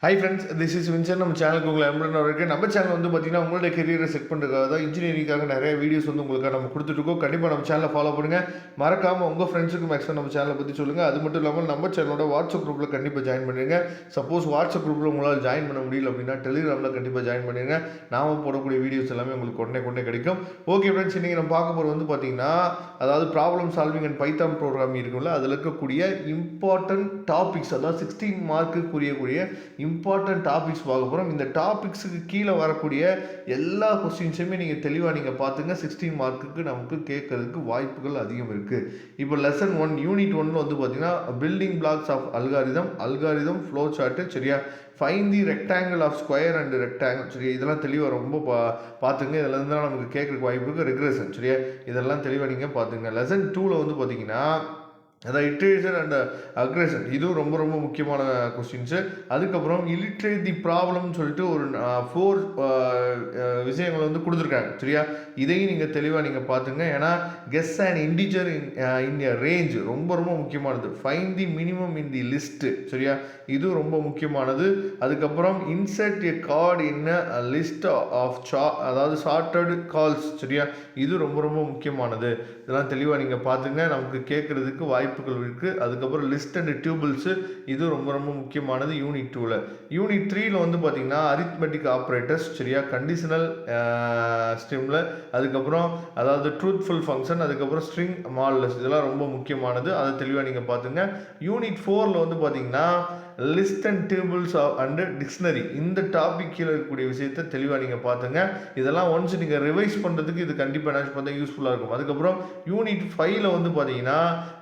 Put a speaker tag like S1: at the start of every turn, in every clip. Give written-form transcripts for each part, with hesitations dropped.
S1: Hi friends, this is Vinson. நம்ம சேனலுக்கு உங்களை அன்புடன் வரவேற்கிறேன். நம்ம சேனல் வந்து பார்த்தீங்கன்னா, உங்களுடைய கெரியரை செட் பண்ணுறதுக்காக தான் இன்ஜினியரிங்காக நிறைய வீடியோஸ் வந்து உங்களுக்காக நம்ம கொடுத்துட்ருக்கோம். கண்டிப்பாக நம்ம சேனலை ஃபாலோ பண்ணுங்கள். மறக்காமல் உங்கள் ஃப்ரெண்ட்ஸுக்கு மேக்ஸிமம் நம்ம சேனலை பற்றி சொல்லுங்கள். அது மட்டும் இல்லாமல் நம்ம சேனலோட வாட்ஸ்அப் குரூப்பில் கண்டிப்பாக ஜாயின் பண்ணிடுங்க. சப்போஸ் வாட்ஸ்அப் குரூப்பில் உங்களால் ஜாயின் பண்ண முடியல அப்படின்னா டெலிகிராமில் கண்டிப்பாக ஜாயின் பண்ணிடுங்க. நாம போடக்கூடிய வீடியோஸ் எல்லாமே உங்களுக்கு உடனே கிடைக்கும். ஓகே ஃப்ரெண்ட்ஸ், இன்றைக்கி நம்ம பார்க்க போகிறது வந்து பார்த்தீங்கன்னா, அதாவது problem solving and Python programming இருக்குல்ல, அதில் இருக்கக்கூடிய இம்பார்ட்டன்ட் டாபிக்ஸ், அதாவது 16 மார்க்கு புரியக்கூடிய இம்பார்ட்டன்ட் டாபிக்ஸ் பார்க்க போகிறோம். இந்த டாபிக்ஸுக்கு கீழே வரக்கூடிய எல்லா கொஸ்டின்ஸுமே நீங்கள் தெளிவாக பார்த்துங்க. 16 மார்க்குக்கு நமக்கு கேட்கறதுக்கு வாய்ப்புகள் அதிகம் இருக்குது. இப்போ லெசன் 1 யூனிட் 1 வந்து பார்த்தீங்கன்னா, building blocks of algorithm flow chart, சரியா? Fine the rectangle of square and rectangle, சரியா? இதெல்லாம் தெளிவாக ரொம்ப பார்த்துங்க. இதில் இருந்து தான் நமக்கு கேட்குறதுக்கு வாய்ப்பு இருக்குது. ரெக்ரெஷன், சரியா? இதெல்லாம் தெளிவாக நீங்கள் பார்த்துங்க. லெசன் 2ல் வந்து பார்த்தீங்கன்னா, அதான் இட்ரேஷன் அண்ட் அக்ரெஷன், இதுவும் ரொம்ப முக்கியமான கொஸ்டின்ஸு. அதுக்கப்புறம் இல்லிட்ரேட் தி ப்ராப்ளம்னு சொல்லிட்டு ஒரு 4 விஷயங்கள் வந்து கொடுத்துருக்காங்க, சரியா? இதையும் நீங்கள் தெளிவாக நீங்கள் பார்த்துங்க. ஏன்னா guess and integer in a range ரொம்ப முக்கியமானது. Find the minimum in the list, சரியா? இது ரொம்ப முக்கியமானது. அதுக்கப்புறம் insert a card in a list of அதாவது ஷார்ட்டட் கால்ஸ், சரியா? இது ரொம்ப முக்கியமானது. இதெல்லாம் தெளிவாக நீங்கள் பார்த்துங்க. நமக்கு கேட்குறதுக்கு வாய்ப்புகள் இருக்குது. அதுக்கப்புறம் லிஸ்ட் அண்ட் டியூபிள்ஸு, இது ரொம்ப முக்கியமானது யூனிட் 2ல். யூனிட் 3ல் வந்து பார்த்தீங்கன்னா அரித்மெட்டிக் ஆப்ரேட்டர்ஸ், சரியா? கண்டிஷனல் ஸ்ட்ரீமில், அதுக்கப்புறம் அதாவது ட்ரூத்ஃபுல் ஃபங்க்ஷன், அதுக்கப்புறம் ஸ்ட்ரிங் மாடுலஸ், இதெல்லாம் ரொம்ப முக்கியமானது. அதை தெளிவாக நீங்கள் பார்த்துங்க. யூனிட் 4ல் வந்து பார்த்தீங்கன்னா list and tables and dictionary, இந்த டாபிக் கீழே இருக்கக்கூடிய விஷயத்தை தெளிவாக நீங்கள் பார்த்துங்க. இதெல்லாம் ஒன்ஸ் நீங்கள் ரிவைஸ் பண்ணுறதுக்கு இது கண்டிப்பாக என்ன பார்த்தா யூஸ்ஃபுல்லாக இருக்கும். அதுக்கப்புறம் யூனிட் 5ல் வந்து பார்த்தீங்கன்னா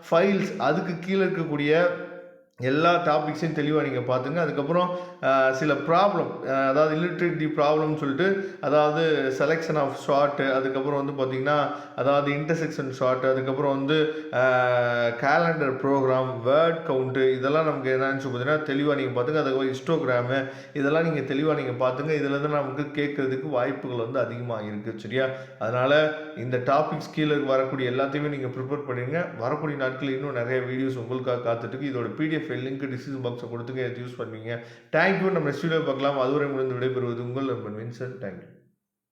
S1: ஃபைல்ஸ், அதுக்கு கீழே இருக்கக்கூடிய எல்லா டாபிக்ஸையும் தெளிவாக நீங்கள் பார்த்துங்க. அதுக்கப்புறம் சில ப்ராப்ளம், அதாவது இல்லிட்ரேட் தி ப்ராப்ளம்னு சொல்லிட்டு, அதாவது செலெக்ஷன் ஆஃப் ஷார்ட்டு, அதுக்கப்புறம் வந்து பார்த்திங்கன்னா அதாவது இன்டர்செக்ஷன் ஷார்ட்டு, அதுக்கப்புறம் வந்து கேலண்டர் ப்ரோக்ராம், வேர்ட் கவுண்ட்டு, இதெல்லாம் நமக்கு என்னன்னு பார்த்தீங்கன்னா தெளிவாக நீங்கள் பார்த்துங்க. அதுக்கப்புறம் ஹிஸ்டோகிராமு, இதெல்லாம் நீங்கள் தெளிவாக நீங்கள் பார்த்துங்க. இதில் இருந்து நமக்கு கேட்குறதுக்கு வாய்ப்புகள் வந்து அதிகமாக இருக்குது, சரியா? அதனால் இந்த டாபிக்ஸ் கீழே வரக்கூடிய எல்லாத்தையுமே நீங்கள் ப்ரிப்பேர் பண்ணிடுங்க. வரக்கூடிய நாட்களில் இன்னும் நிறைய வீடியோஸ் உங்களுக்காக காத்துட்டுருக்கு. இதோட PDF லிங்க் டிஸ்கிரிப்ஷன் பாக்ஸை கொடுத்துங்க, யூஸ் பண்ணுவீங்க. தேங்க்யூ. நம்ம நெக்ஸ்ட் வீடியோ பார்க்கலாம். அதுவரை முடிந்து விடைபெறுவது உங்கள் நண்பன் வின்சன். தேங்க்யூ.